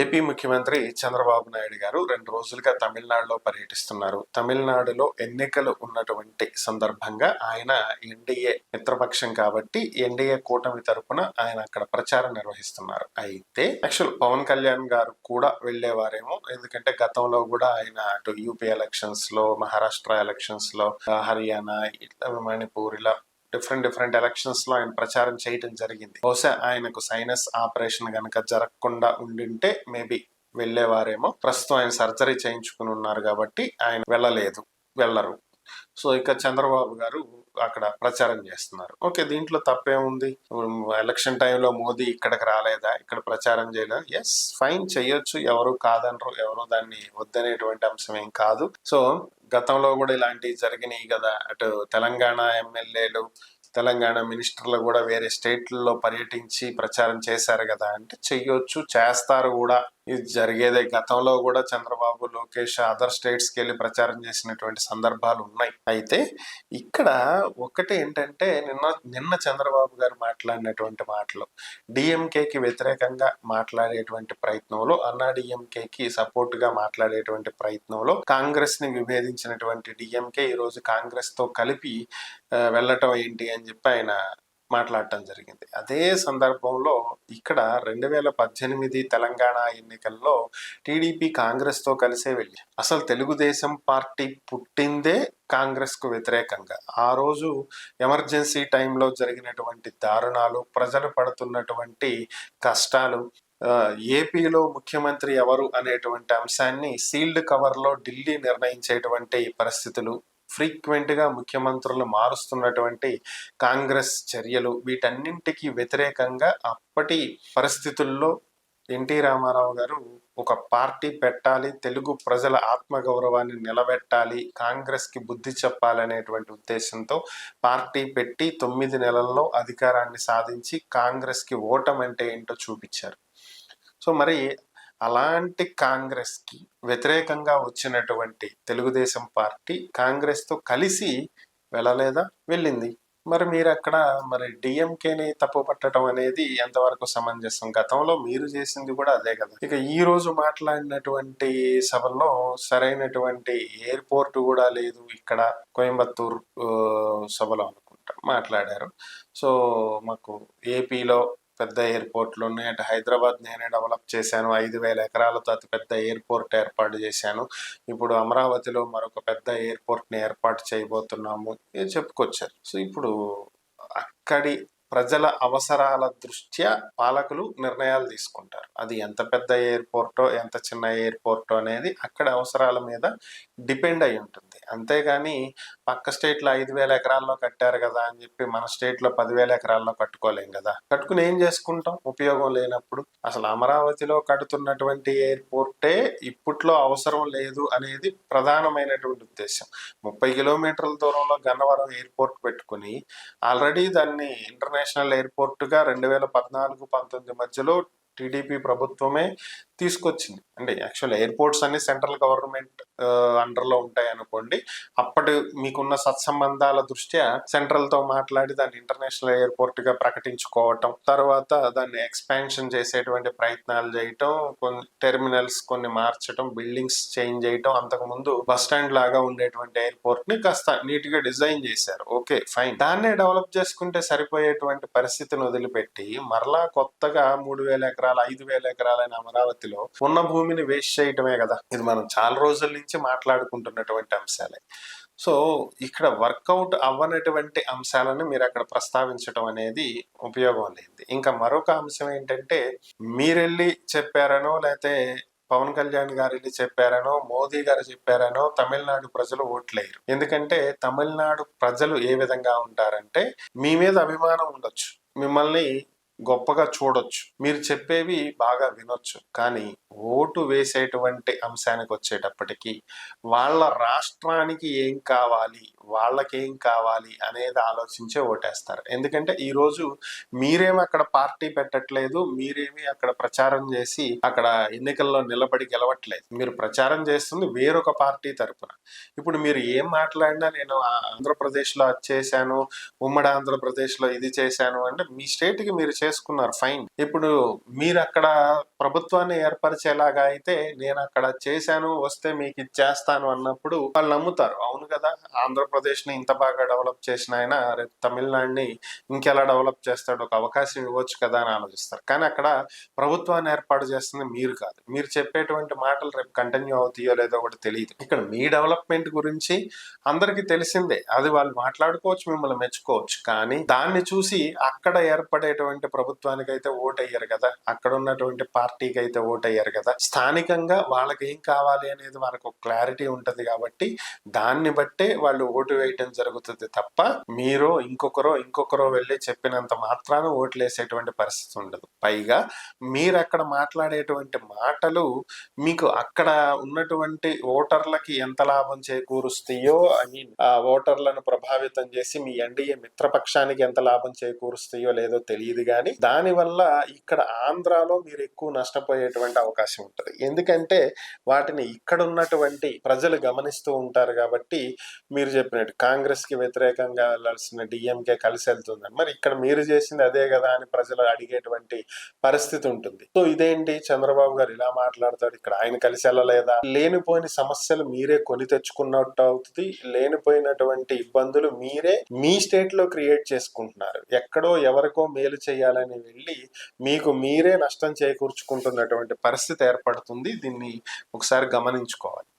AP ముఖ్యమంత్రి చంద్రబాబు నాయుడు గారు 2 రోజులుగా తమిళనాడులో పర్యటిస్తున్నారు. తమిళనాడులో ఎన్నికలు ఉన్నటువంటి సందర్భంగా ఆయన ఎన్డీఏ మిత్రపక్షం కాబట్టి ఎన్డీఏ కూటమి తరపున ఆయన అక్కడ ప్రచారం నిర్వహిస్తున్నారు. అయితే పవన్ కళ్యాణ్ గారు కూడా వెళ్లేవారేమో, ఎందుకంటే గతంలో కూడా ఆయన అటు యూపీ ఎలక్షన్స్ లో, మహారాష్ట్ర ఎలక్షన్స్ లో, హర్యానా, మణిపూర్ ఇలా డిఫరెంట్ ఎలక్షన్స్ లో ఆయన ప్రచారం చేయడం జరిగింది. బహుశా ఆయనకు సైనస్ ఆపరేషన్ గనక జరగకుండా ఉండింటే మేబీ వెళ్లేవారేమో. ప్రస్తుతం ఆయన సర్జరీ చేయించుకుని ఉన్నారు కాబట్టి ఆయన వెళ్ళరు. సో ఇక చంద్రబాబు గారు అక్కడ ప్రచారం చేస్తున్నారు. ఓకే, దీంట్లో తప్పేముంది? ఎలక్షన్ టైంలో మోదీ ఇక్కడికి రాలేదా, ఇక్కడ ప్రచారం చేయలేదా? ఎస్, ఫైన్, చెయ్యొచ్చు, ఎవరు కాదనరు, ఎవరు దాన్ని వద్దనేటువంటి అంశం ఏం కాదు. సో గతంలో కూడా ఇలాంటివి జరిగినాయి కదా, అటు తెలంగాణ ఎమ్మెల్యేలు, తెలంగాణ మినిస్టర్లు కూడా వేరే స్టేట్లలో పర్యటించి ప్రచారం చేశారు కదా అంటే చెయ్యొచ్చు, చేస్తారు కూడా. ఇది జరిగేదే. గతంలో కూడా చంద్రబాబు, లోకేష్ అదర్ స్టేట్స్కి వెళ్ళి ప్రచారం చేసినటువంటి సందర్భాలు ఉన్నాయి. అయితే ఇక్కడ ఒకటి ఏంటంటే నిన్న చంద్రబాబు గారు మాట్లాడినటువంటి మాటలు డిఎంకేకి వ్యతిరేకంగా మాట్లాడేటువంటి ప్రయత్నంలో, అన్నా డిఎంకేకి సపోర్ట్ గా మాట్లాడేటువంటి ప్రయత్నంలో కాంగ్రెస్ ని విభేదించినటువంటి డిఎంకే ఈ రోజు కాంగ్రెస్ తో కలిపి వెళ్ళటం ఏంటి అని చెప్పి ఆయన మాట్లాడటం జరిగింది. అదే సందర్భంలో ఇక్కడ 2018 తెలంగాణ ఎన్నికల్లో టీడీపీ కాంగ్రెస్ తో కలిసే వెళ్ళి, అసలు తెలుగుదేశం పార్టీ పుట్టిందే కాంగ్రెస్ కు వ్యతిరేకంగా. ఆ రోజు ఎమర్జెన్సీ టైంలో జరిగినటువంటి దారుణాలు, ప్రజలు పడుతున్నటువంటి కష్టాలు, ఏపీలో ముఖ్యమంత్రి ఎవరు అనేటువంటి అంశాన్ని సీల్డ్ కవర్ లో ఢిల్లీ నిర్ణయించేటువంటి పరిస్థితులు, ఫ్రీక్వెంట్ గా ముఖ్యమంత్రులు మారుస్తున్నటువంటి కాంగ్రెస్ చర్యలు, వీటన్నింటికి వ్యతిరేకంగా అప్పటి పరిస్థితుల్లో ఎన్టీ రామారావు గారు ఒక పార్టీ పెట్టాలి, తెలుగు ప్రజల ఆత్మగౌరవాన్ని నిలబెట్టాలి, కాంగ్రెస్ కి బుద్ధి చెప్పాలనేటువంటి ఉద్దేశంతో పార్టీ పెట్టి 9 నెలల్లో అధికారాన్ని సాధించి కాంగ్రెస్ కి ఓటమంటే ఏంటో చూపించారు. సో మరి అలాంటి కాంగ్రెస్ కి వ్యతిరేకంగా వచ్చినటువంటి తెలుగుదేశం పార్టీ కాంగ్రెస్ తో కలిసి వెళ్ళలేదా? వెళ్ళింది. మరి మీరు అక్కడ డిఎంకేని తప్పు పట్టడం అనేది ఎంతవరకు సమంజసం? గతంలో మీరు చేసింది కూడా అదే కదా. ఇక ఈ రోజు మాట్లాడినటువంటి సభల్లో సరైనటువంటి ఎయిర్పోర్ట్ కూడా లేదు. ఇక్కడ కోయంబత్తూర్ సభలో అనుకుంటా మాట్లాడారు. సో మాకు ఏపీలో పెద్ద ఎయిర్పోర్ట్లు ఉన్నాయి, అటు హైదరాబాద్ నేనే డెవలప్ చేశాను, 5,000 ఎకరాలతో అతి పెద్ద ఎయిర్పోర్ట్ ఏర్పాటు చేశాను, ఇప్పుడు అమరావతిలో మరొక పెద్ద ఎయిర్పోర్ట్ ని ఏర్పాటు చేయబోతున్నాము అని చెప్పుకొచ్చారు. సో ఇప్పుడు అక్కడి ప్రజల అవసరాల దృష్ట్యా పాలకులు నిర్ణయాలు తీసుకుంటారు. అది ఎంత పెద్ద ఎయిర్పోర్టో ఎంత చిన్న ఎయిర్పోర్టో అనేది అక్కడ అవసరాల మీద డిపెండ్ అయి ఉంటుంది. అంతేగాని పక్క స్టేట్లో 5,000 ఎకరాల్లో కట్టారు కదా అని చెప్పి మన స్టేట్లో 10,000 ఎకరాల్లో కట్టుకోలేం కదా. కట్టుకుని ఏం చేసుకుంటాం ఉపయోగం లేనప్పుడు? అసలు అమరావతిలో కడుతున్నటువంటి ఎయిర్పోర్టే ఇప్పట్లో అవసరం లేదు అనేది ప్రధానమైనటువంటి ఉద్దేశం. 30 కిలోమీటర్ల దూరంలో గన్నవరం ఎయిర్పోర్ట్ పెట్టుకుని ఆల్రెడీ దాన్ని ఇంటర్నేషనల్ ఎయిర్పోర్ట్ గా 2014-19 మధ్యలో టీడీపీ ప్రభుత్వమే తీసుకొచ్చింది. అంటే యాక్చువల్ ఎయిర్పోర్ట్స్ అన్ని సెంట్రల్ గవర్నమెంట్ అండర్ లో ఉంటాయి అనుకోండి. అప్పటి మీకున్న సత్సంబంధాల దృష్ట్యా సెంట్రల్ తో మాట్లాడి దాన్ని ఇంటర్నేషనల్ ఎయిర్పోర్ట్ గా ప్రకటించుకోవటం, తర్వాత దాన్ని ఎక్స్పాన్షన్ చేసేటువంటి ప్రయత్నాలు చేయటం, కొన్ని టెర్మినల్స్ కొన్ని మార్చడం, బిల్డింగ్స్ చేంజ్ చేయటం. అంతకుముందు బస్ స్టాండ్ లాగా ఉండేటువంటి ఎయిర్పోర్ట్ ని కాస్త నీట్ గా డిజైన్ చేశారు. Okay, fine. దాన్నే డెవలప్ చేసుకుంటే సరిపోయేటువంటి పరిస్థితిని వదిలిపెట్టి మరలా కొత్తగా 3,000 ఎకరాలు 5,000 ఎకరాలైన అమరావతిలో ఉన్న భూమిని వేస్ట్ చేయటమే కదా. ఇది మనం చాలా రోజుల నుంచి మాట్లాడుకుంటున్నటువంటి అంశాలే. సో ఇక్కడ వర్కౌట్ అవ్వనటువంటి అంశాలను మీరు అక్కడ ప్రస్తావించడం అనేది ఉపయోగం లేదు. ఇంకా మరొక అంశం ఏంటంటే, మీరెళ్ళి చెప్పారనో లేకపోతే పవన్ కళ్యాణ్ గారు వెళ్ళి చెప్పారనో, మోదీ గారు చెప్పారనో తమిళనాడు ప్రజలు ఓట్లేయరు. ఎందుకంటే తమిళనాడు ప్రజలు ఏ విధంగా ఉంటారంటే, మీ మీద అభిమానం ఉండొచ్చు, మిమ్మల్ని గొప్పగా చూడొచ్చు, మీరు చెప్పేవి బాగా వినొచ్చు, కానీ ఓటు వేసేటువంటి అంశానికి వచ్చేటప్పటికి వాళ్ళ రాష్ట్రానికి ఏం కావాలి, వాళ్ళకేం కావాలి అనేది ఆలోచించే ఓటేస్తారు. ఎందుకంటే ఈరోజు మీరేమి అక్కడ పార్టీ పెట్టట్లేదు, మీరేమి అక్కడ ప్రచారం చేసి అక్కడ ఎన్నికల్లో నిలబడి గెలవట్లేదు, మీరు ప్రచారం చేస్తుంది వేరొక పార్టీ తరఫున. ఇప్పుడు మీరు ఏం మాట్లాడినా నేను ఆంధ్రప్రదేశ్ లో అది చేశాను, ఉమ్మడి ఆంధ్రప్రదేశ్ లో ఇది చేశాను అంటే మీ స్టేట్ కి మీరు చేసుకున్నారు, ఫైన్. ఇప్పుడు మీరు అక్కడ ప్రభుత్వాన్ని ఏర్పరిచే వచ్చేలాగా అయితే నేను అక్కడ చేశాను, వస్తే మీకు ఇచ్చేస్తాను అన్నప్పుడు వాళ్ళు నమ్ముతారు. అవును కదా, ఆంధ్రప్రదేశ్ ని ఇంత బాగా డెవలప్ చేసిన ఆయన రేపు తమిళనాడుని ఇంకెలా డెవలప్ చేస్తాడు, ఒక అవకాశం ఇవ్వచ్చు కదా అని ఆలోచిస్తారు. కానీ అక్కడ ప్రభుత్వాన్ని ఏర్పాటు చేస్తుంది మీరు కాదు. మీరు చెప్పేటువంటి మాటలు రేపు కంటిన్యూ అవుతాయో లేదో కూడా తెలియదు. ఇక్కడ మీ డెవలప్మెంట్ గురించి అందరికీ తెలిసిందే, అది వాళ్ళు మాట్లాడుకోవచ్చు, మిమ్మల్ని మెచ్చుకోవచ్చు. కానీ దాన్ని చూసి అక్కడ ఏర్పడేటువంటి ప్రభుత్వానికి అయితే ఓటయ్యారు కదా, అక్కడ ఉన్నటువంటి పార్టీకి అయితే ఓటయ్యారు కదా, స్థానికంగా వాళ్ళకి ఏం కావాలి అనేది వాళ్ళకు క్లారిటీ ఉంటది కాబట్టి దాన్ని బట్టే వాళ్ళు ఓటు వేయటం జరుగుతుంది తప్ప మీరు ఇంకొకరో వెళ్ళి చెప్పినంత మాత్రాన ఓట్లు వేసేటువంటి పరిస్థితి ఉండదు. పైగా మీరు అక్కడ మాట్లాడేటువంటి మాటలు మీకు అక్కడ ఉన్నటువంటి ఓటర్లకి ఎంత లాభం చేకూరుస్తాయో, ఐ మీన్ ఆ ఓటర్లను ప్రభావితం చేసి మీ ఎన్డీఏ మిత్రపక్షానికి ఎంత లాభం చేకూరుస్తాయో లేదో తెలియదు. కానీ దానివల్ల ఇక్కడ ఆంధ్రాలో మీరు ఎక్కువ నష్టపోయేటువంటి అవకాశం ఉంటుంది. ఎందుకంటే వాటిని ఇక్కడ ఉన్నటువంటి ప్రజలు గమనిస్తూ ఉంటారు కాబట్టి. మీరు చెప్పినట్టు కాంగ్రెస్ కి వ్యతిరేకంగా వెళ్లాల్సిన డిఎంకే కలిసి వెళ్తుందని, మరి ఇక్కడ మీరు చేసింది అదే కదా అని ప్రజలు అడిగేటువంటి పరిస్థితి ఉంటుంది. సో ఇదేంటి చంద్రబాబు గారు ఇలా మాట్లాడతాడు, ఇక్కడ ఆయన కలిసి వెళ్ళలేదా? లేనిపోయిన సమస్యలు మీరే కొని తెచ్చుకున్నట్టు అవుతుంది. లేనిపోయినటువంటి ఇబ్బందులు మీరే మీ స్టేట్ లో క్రియేట్ చేసుకుంటున్నారు. ఎక్కడో ఎవరికో మేలు చేయాలని వెళ్ళి మీకు మీరే నష్టం చేకూర్చుకుంటున్నటువంటి పరిస్థితి ఏర్పడుతుంది. దీన్ని ఒకసారి గమనించుకోవాలి.